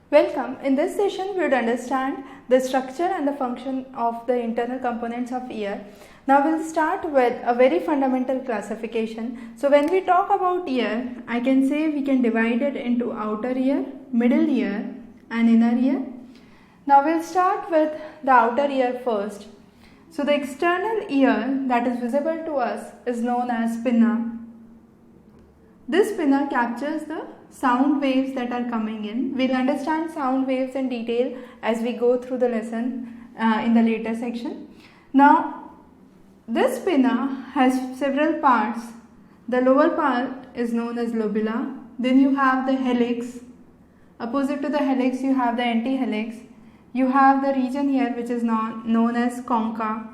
Welcome. In this session, we would understand the structure and the function of the internal components of ear. Now, we will start with a very fundamental classification. So, when we talk about ear, I can say we can divide it into outer ear, middle ear and inner ear. Now, we will start with the outer ear first. So, the external ear that is visible to us is known as pinna. This pinna captures the sound waves that are coming in. We will understand sound waves in detail as we go through the lesson in the later section. Now, this pinna has several parts. The lower part is known as lobula. Then you have the helix. Opposite to the helix, you have the antihelix. You have the region here which is known as concha.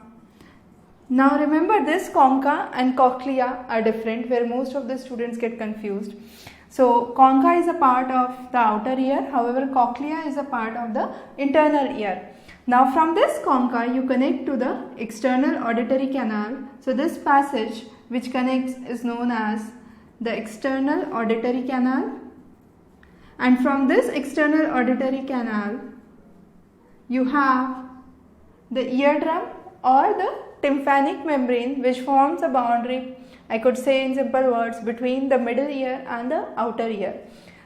Now remember, this concha and cochlea are different, where most of the students get confused. So concha is a part of the outer ear, however cochlea is a part of the internal ear. Now from this concha you connect to the external auditory canal. So this passage which connects is known as the external auditory canal, and from this external auditory canal you have the eardrum or the tympanic membrane, which forms a boundary, I could say in simple words, between the middle ear and the outer ear.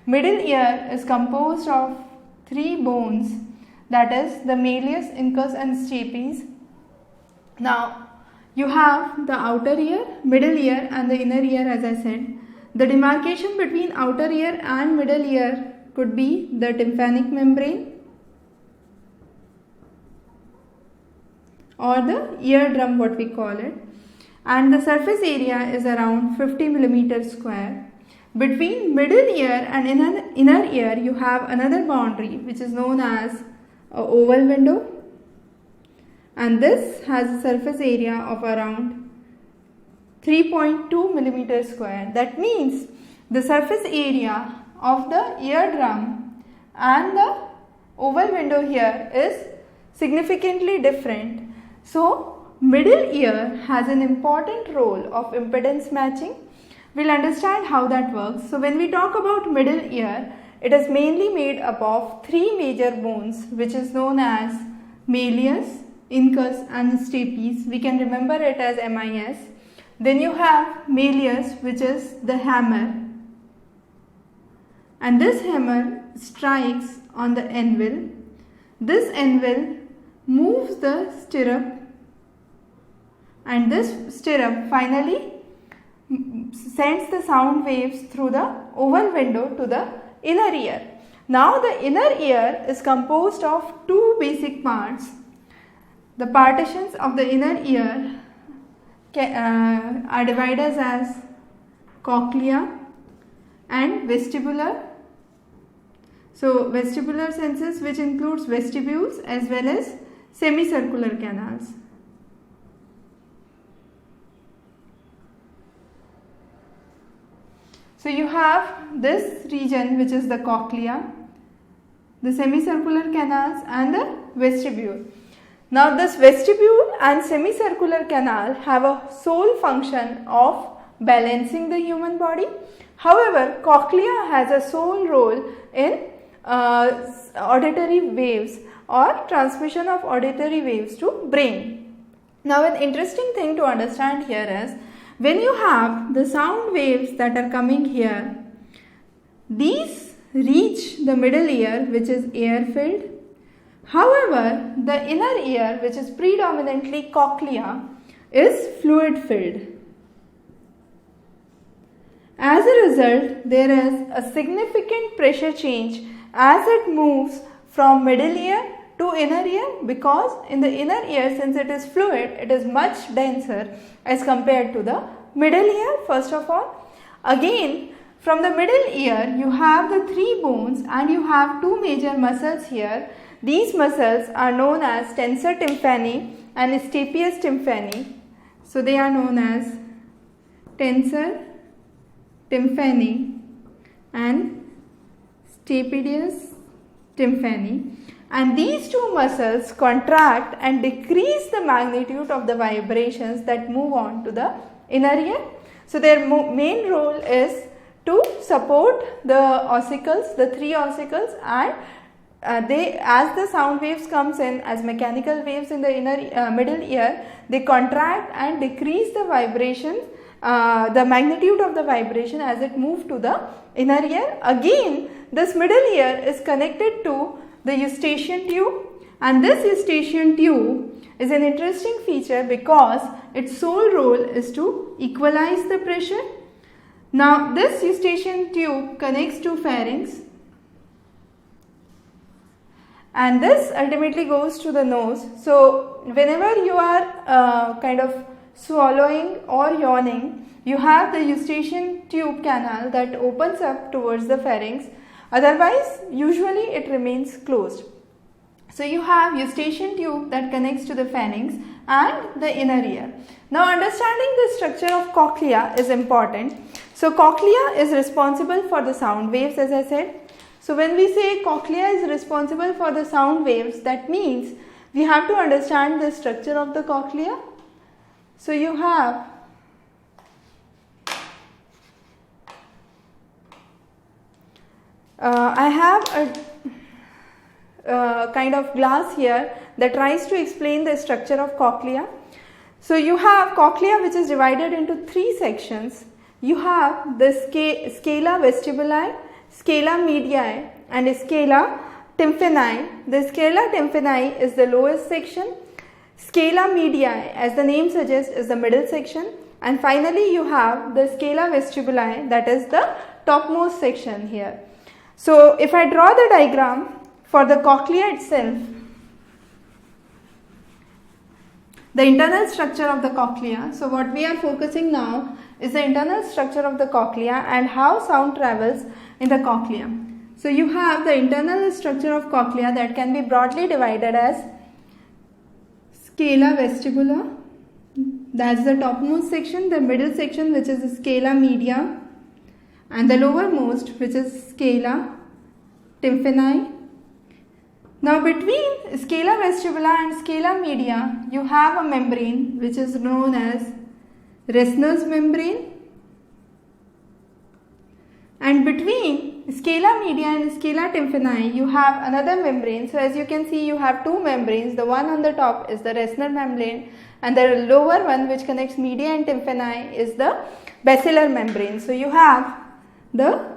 Middle ear is composed of three bones, that is the malleus, incus and stapes. Now you have the outer ear, middle ear and the inner ear. As I said, the demarcation between outer ear and middle ear could be the tympanic membrane or the eardrum, what we call it, and the surface area is around 50 millimeters square. Between middle ear and inner ear you have another boundary which is known as an oval window, and this has a surface area of around 3.2 millimeters square. That means the surface area of the eardrum and the oval window here is significantly different. So, middle ear has an important role of impedance matching. We will understand how that works. So, when we talk about middle ear, it is mainly made up of three major bones which is known as malleus, incus and stapes. We can remember it as MIS. Then you have malleus, which is the hammer, and this hammer strikes on the anvil. This anvil moves the stirrup, and this stirrup finally sends the sound waves through the oval window to the inner ear. Now the inner ear is composed of two basic parts. The partitions of the inner ear are divided as cochlea and vestibular. So vestibular senses, which includes vestibules as well as semicircular canals. So you have this region which is the cochlea, the semicircular canals and the vestibule. Now this vestibule and semicircular canal have a sole function of balancing the human body. However, cochlea has a sole role in auditory waves or transmission of auditory waves to brain. Now an interesting thing to understand here is, when you have the sound waves that are coming here, these reach the middle ear, which is air filled. However, the inner ear, which is predominantly cochlea, is fluid filled. As a result, there is a significant pressure change as it moves from middle ear to inner ear, because in the inner ear, since it is fluid, it is much denser as compared to the middle ear. First of all, again from the middle ear you have the three bones and you have two major muscles here. These muscles are known as tensor tympani and stapes tympani. So they are known as tensor tympani and stapes tympani, and these two muscles contract and decrease the magnitude of the vibrations that move on to the inner ear. So their main role is to support the ossicles, the three ossicles, and as the sound waves comes in as mechanical waves in the middle ear, they contract and decrease the vibration, the magnitude of the vibration as it moves to the inner ear. Again, this middle ear is connected to the eustachian tube, and this eustachian tube is an interesting feature because its sole role is to equalize the pressure. Now, this eustachian tube connects to pharynx, and this ultimately goes to the nose. So, whenever you are kind of swallowing or yawning, you have the eustachian tube canal that opens up towards the pharynx. Otherwise, usually it remains closed. So, you have eustachian tube that connects to the pharynx and the inner ear. Now, understanding the structure of cochlea is important. So, cochlea is responsible for the sound waves, as I said. So, when we say cochlea is responsible for the sound waves, that means we have to understand the structure of the cochlea. So, you have I have a kind of glass here that tries to explain the structure of cochlea. So, you have cochlea which is divided into three sections. You have the scala vestibuli, scala medii and scala tympani. The scala tympani is the lowest section. Scala medii, as the name suggests, is the middle section, and finally you have the scala vestibuli, that is the topmost section here. So, if I draw the diagram for the cochlea itself, the internal structure of the cochlea. So, what we are focusing now is the internal structure of the cochlea and how sound travels in the cochlea. So, you have the internal structure of cochlea that can be broadly divided as scala vestibula, that is the topmost section, the middle section which is the scala media, and the lowermost which is scala tympani. Now, between scala vestibula and scala media, you have a membrane which is known as Resner's membrane, and between scala media and scala tympani, you have another membrane. So, as you can see, you have two membranes. The one on the top is the Resner membrane, and the lower one which connects media and tympani is the basilar membrane. So, you have the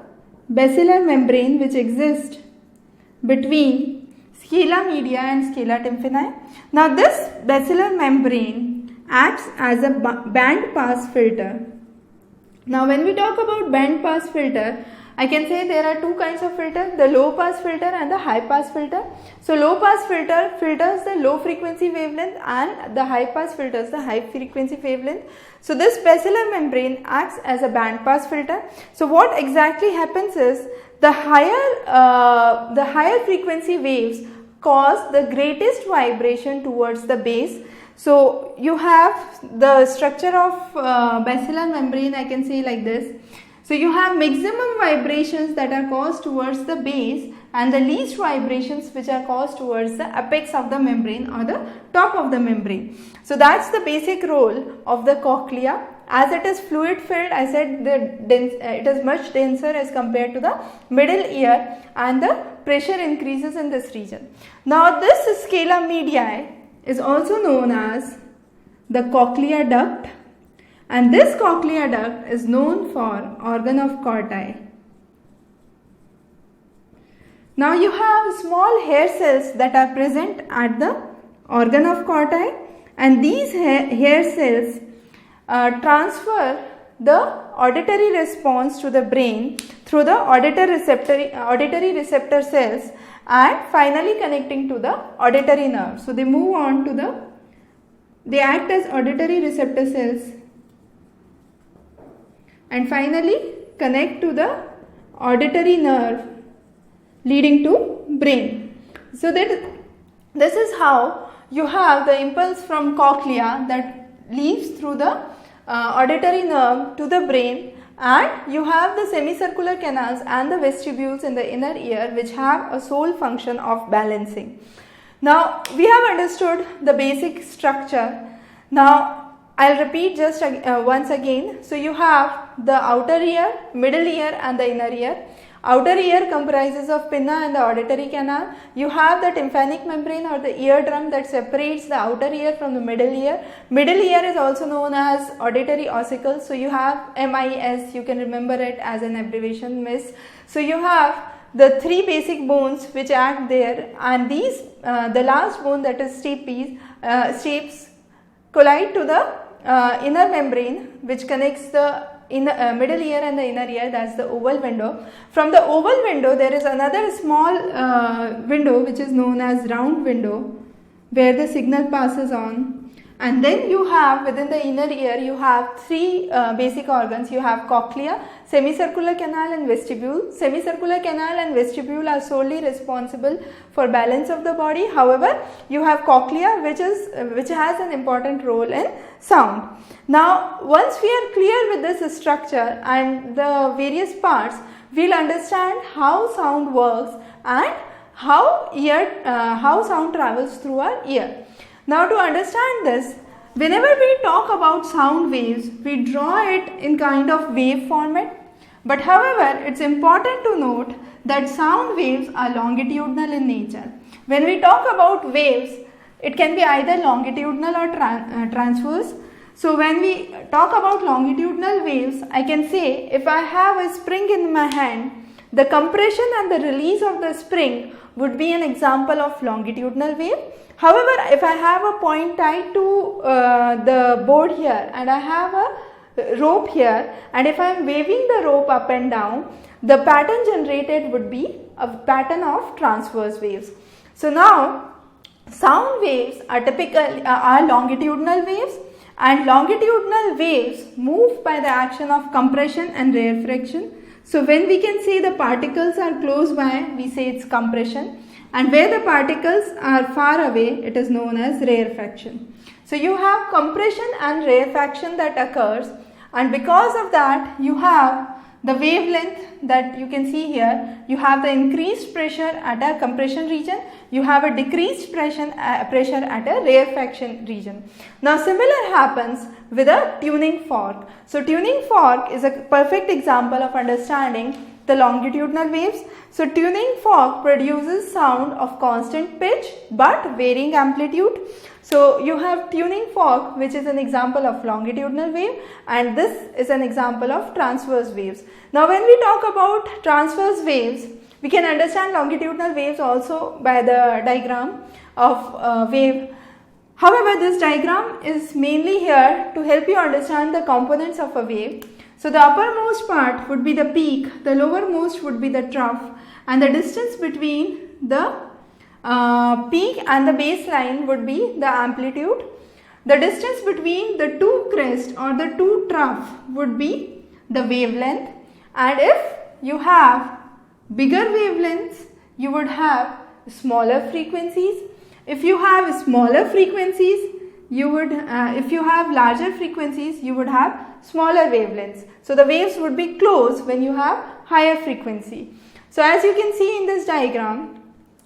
basilar membrane which exists between scala media and scala tympani. Now, this basilar membrane acts as a band pass filter. Now, when we talk about band pass filter, I can say there are two kinds of filter, the low pass filter and the high pass filter. So, low pass filter filters the low frequency wavelength and the high pass filters the high frequency wavelength. So, this basilar membrane acts as a band pass filter. So, what exactly happens is the higher frequency waves cause the greatest vibration towards the base. So, you have the structure of basilar membrane, I can say like this. So, you have maximum vibrations that are caused towards the base and the least vibrations which are caused towards the apex of the membrane or the top of the membrane. So, that is the basic role of the cochlea. As it is fluid filled, I said it is much denser as compared to the middle ear, and the pressure increases in this region. Now, this scala medii is also known as the cochlea duct, and this cochlea duct is known for organ of Corti. Now, you have small hair cells that are present at the organ of Corti, and these hair cells transfer the auditory response to the brain through the auditory receptor cells and finally connecting to the auditory nerve. So, they move on to they act as auditory receptor cells and finally connect to the auditory nerve leading to brain. So, that this is how you have the impulse from cochlea that leaves through the auditory nerve to the brain, and you have the semicircular canals and the vestibules in the inner ear which have a sole function of balancing. Now, we have understood the basic structure. Now, I will repeat just once again. So, you have the outer ear, middle ear and the inner ear. Outer ear comprises of pinna and the auditory canal. You have the tympanic membrane or the eardrum that separates the outer ear from the middle ear. Middle ear is also known as auditory ossicles. So you have MIS, you can remember it as an abbreviation, MIS. So you have the three basic bones which act there, and these the last bone, that is stapes, collide to the inner membrane which connects the middle ear and the inner ear, that's the oval window. From the oval window there is another small window which is known as round window, where the signal passes on. And then you have within the inner ear, you have three basic organs. You have cochlea, semicircular canal and vestibule. Semicircular canal and vestibule are solely responsible for balance of the body. However, you have cochlea which has an important role in sound. Now, once we are clear with this structure and the various parts, we will understand how sound works and how sound travels through our ear. Now, to understand this, whenever we talk about sound waves, we draw it in kind of wave format. But however, it's important to note that sound waves are longitudinal in nature. When we talk about waves, it can be either longitudinal or transverse. So when we talk about longitudinal waves, I can say if I have a spring in my hand, the compression and the release of the spring would be an example of longitudinal wave. However, if I have a point tied to the board here and I have a rope here, and if I am waving the rope up and down, the pattern generated would be a pattern of transverse waves. So now, sound waves are typically longitudinal waves, and longitudinal waves move by the action of compression and rarefaction. So when we can say the particles are close by, we say it's compression, and where the particles are far away, it is known as rarefaction. So you have compression and rarefaction that occurs, and because of that you have the wavelength that you can see here. You have the increased pressure at a compression region, you have a decreased pressure at a rarefaction region. Now similar happens with a tuning fork. So tuning fork is a perfect example of understanding the longitudinal waves. So tuning fork produces sound of constant pitch but varying amplitude. So you have tuning fork, which is an example of longitudinal wave, and this is an example of transverse waves. Now when we talk about transverse waves, we can understand longitudinal waves also by the diagram of wave. However, this diagram is mainly here to help you understand the components of a wave. So the uppermost part would be the peak, the lowermost would be the trough, and the distance between the peak and the baseline would be the amplitude. The distance between the two crests or the two trough would be the wavelength, and if you have bigger wavelengths, you would have smaller frequencies. If you have smaller frequencies, you would if you have larger frequencies, you would have smaller wavelengths. So the waves would be close when you have higher frequency. So as you can see in this diagram,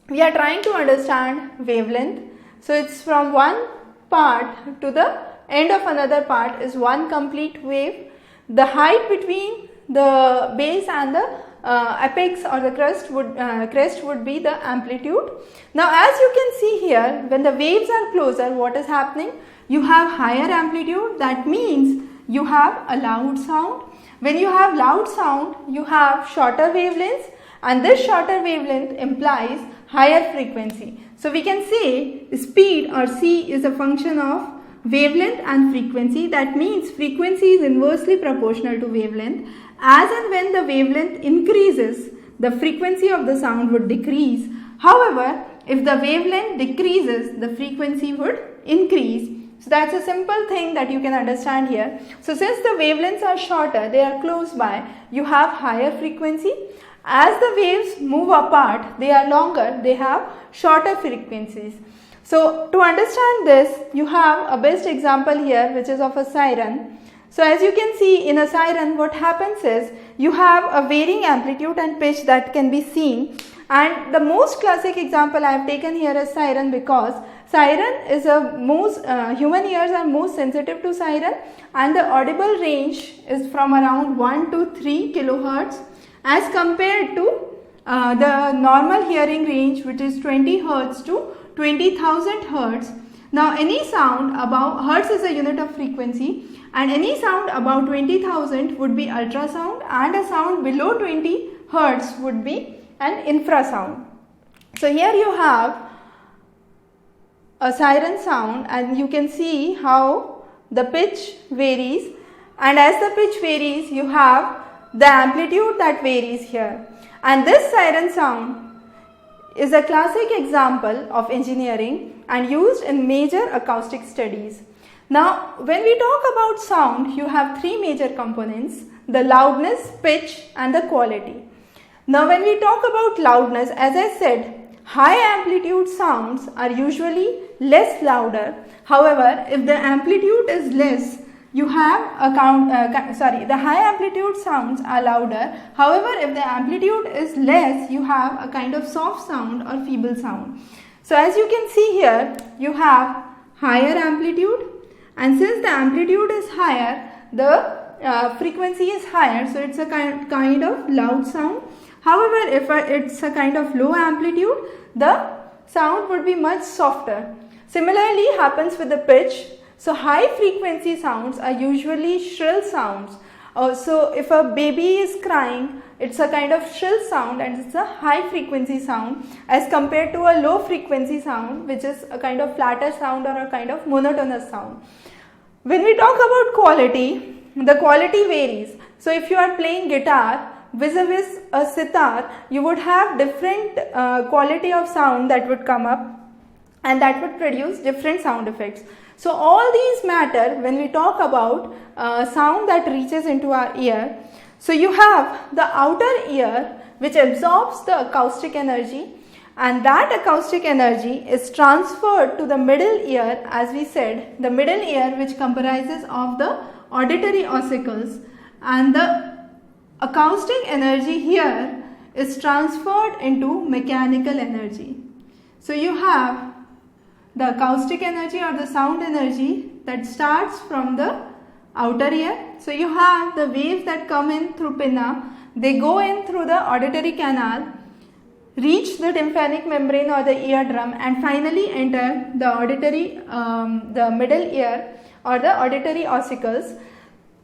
we are trying to understand wavelength. So it's from one part to the end of another part is one complete wave. The height between the base and the apex or the crest would be the amplitude. Now as you can see here, when the waves are closer, what is happening? You have higher amplitude, that means you have a loud sound. When you have loud sound, you have shorter wavelengths, and this shorter wavelength implies higher frequency. So we can say speed or C is a function of wavelength and frequency. That means frequency is inversely proportional to wavelength. As and when the wavelength increases, the frequency of the sound would decrease. However, if the wavelength decreases, the frequency would increase. So that's a simple thing that you can understand here. So since the wavelengths are shorter, they are close by, you have higher frequency. As the waves move apart, they are longer, they have shorter frequencies. So to understand this, you have a best example here, which is of a siren. So as you can see in a siren, what happens is you have a varying amplitude and pitch that can be seen, and the most classic example I have taken here is siren, because siren is human ears are most sensitive to siren, and the audible range is from around 1 to 3 kilohertz. as compared to the normal hearing range, which is 20 Hertz to 20,000 Hertz. Now any sound above, Hertz is a unit of frequency, and any sound above 20,000 would be ultrasound, and a sound below 20 Hertz would be an infrasound. So here you have a siren sound, and you can see how the pitch varies, and as the pitch varies you have the amplitude that varies here. And this siren sound is a classic example of engineering and used in major acoustic studies. Now when we talk about sound, you have three major components: the loudness, pitch and the quality. Now when we talk about loudness, as I said, high amplitude sounds are usually less louder. However, if the amplitude is less, you have the high amplitude sounds are louder. However, if the amplitude is less, you have a kind of soft sound or feeble sound. So as you can see here, you have higher amplitude, and since the amplitude is higher, the frequency is higher, so it's a kind of loud sound. However, if it's a kind of low amplitude, the sound would be much softer. Similarly happens with the pitch. So high frequency sounds are usually shrill sounds. So if a baby is crying, it's a kind of shrill sound and it's a high frequency sound, as compared to a low frequency sound, which is a kind of flatter sound or a kind of monotonous sound. When we talk about quality, the quality varies. So if you are playing guitar vis-a-vis a sitar, you would have different quality of sound that would come up, and that would produce different sound effects. So all these matter when we talk about sound that reaches into our ear. So you have the outer ear, which absorbs the acoustic energy, and that acoustic energy is transferred to the middle ear. As we said, the middle ear, which comprises of the auditory ossicles, and the acoustic energy here is transferred into mechanical energy. So you have the acoustic energy or the sound energy that starts from the outer ear. So you have the waves that come in through pinna, they go in through the auditory canal, reach the tympanic membrane or the eardrum, and finally enter the auditory, the middle ear or the auditory ossicles.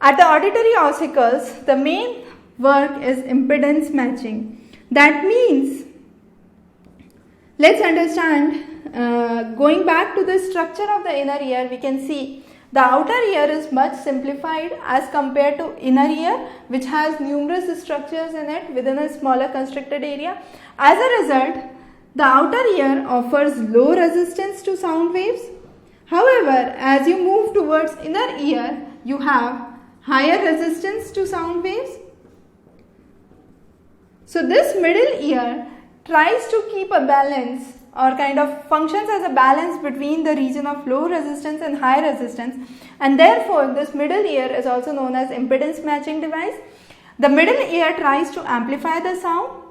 At the auditory ossicles, the main work is impedance matching. That means, let's understand, going back to the structure of the inner ear, we can see the outer ear is much simplified as compared to inner ear, which has numerous structures in it within a smaller constricted area. As a result, the outer ear offers low resistance to sound waves. However, as you move towards inner ear, you have higher resistance to sound waves. So this middle ear tries to keep a balance, or kind of functions as a balance between the region of low resistance and high resistance, and therefore this middle ear is also known as impedance matching device. The middle ear tries to amplify the sound.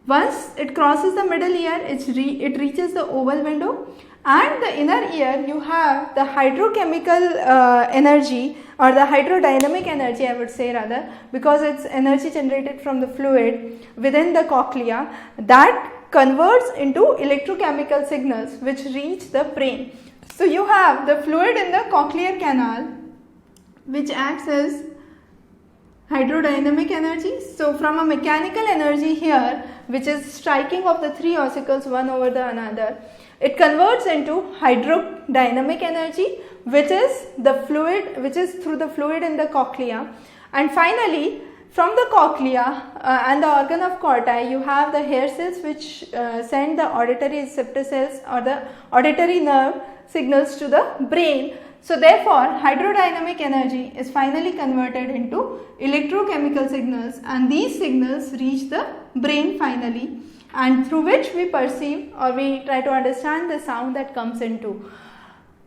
Once it crosses the middle ear, it reaches the oval window, and the inner ear you have the hydrochemical energy, or the hydrodynamic energy, I would say rather, because it's energy generated from the fluid within the cochlea that converts into electrochemical signals which reach the brain. So you have the fluid in the cochlear canal which acts as hydrodynamic energy. So from a mechanical energy here, which is striking of the three ossicles one over the another, it converts into hydrodynamic energy, which is the fluid, which is through the fluid in the cochlea. And finally, from the cochlea and the organ of Corti, you have the hair cells which send the auditory receptor cells or the auditory nerve signals to the brain. So therefore, hydrodynamic energy is finally converted into electrochemical signals, and these signals reach the brain finally, and through which we perceive or we try to understand the sound that comes into.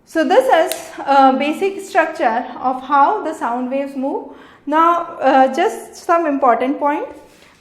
So this is a basic structure of how the sound waves move. Now just some important point.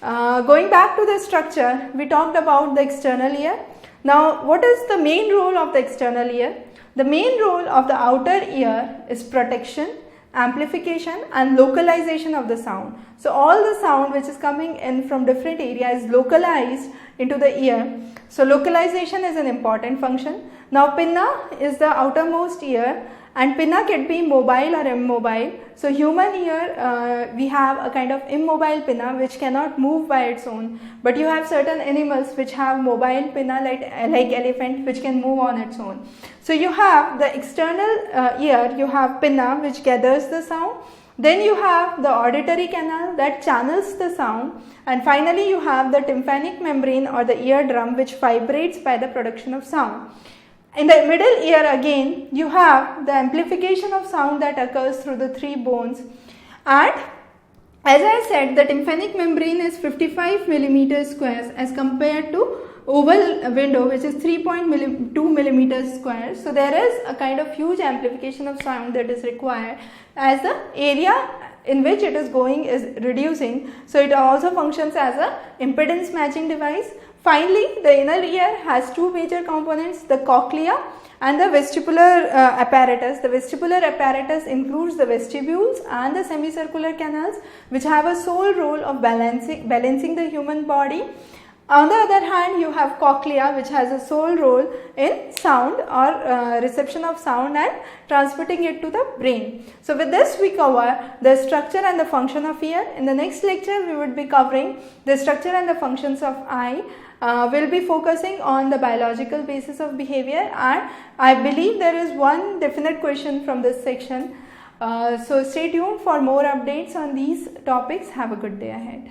Going back to the structure, we talked about the external ear. Now what is the main role of the external ear? The main role of the outer ear is protection, amplification and localization of the sound. So all the sound which is coming in from different areas is localized into the ear. So localization is an important function. Now pinna is the outermost ear, and pinna can be mobile or immobile. So human ear, we have a kind of immobile pinna which cannot move by its own, but you have certain animals which have mobile pinna like elephant, which can move on its own. So you have the external ear, you have pinna which gathers the sound, then you have the auditory canal that channels the sound, and finally you have the tympanic membrane or the eardrum which vibrates by the production of sound. In the middle ear again, you have the amplification of sound that occurs through the three bones, and as I said, the tympanic membrane is 55 millimeters squares as compared to oval window which is 3.2 millimeters square. So there is a kind of huge amplification of sound that is required as the area in which it is going is reducing. So it also functions as a impedance matching device. Finally, the inner ear has two major components, the cochlea and the vestibular apparatus. The vestibular apparatus includes the vestibules and the semicircular canals which have a sole role of balancing the human body. On the other hand, you have cochlea which has a sole role in sound or reception of sound and transmitting it to the brain. So with this we cover the structure and the function of ear. In the next lecture we would be covering the structure and the functions of eye. We'll be focusing on the biological basis of behavior, and I believe there is one definite question from this section. So stay tuned for more updates on these topics. Have a good day ahead.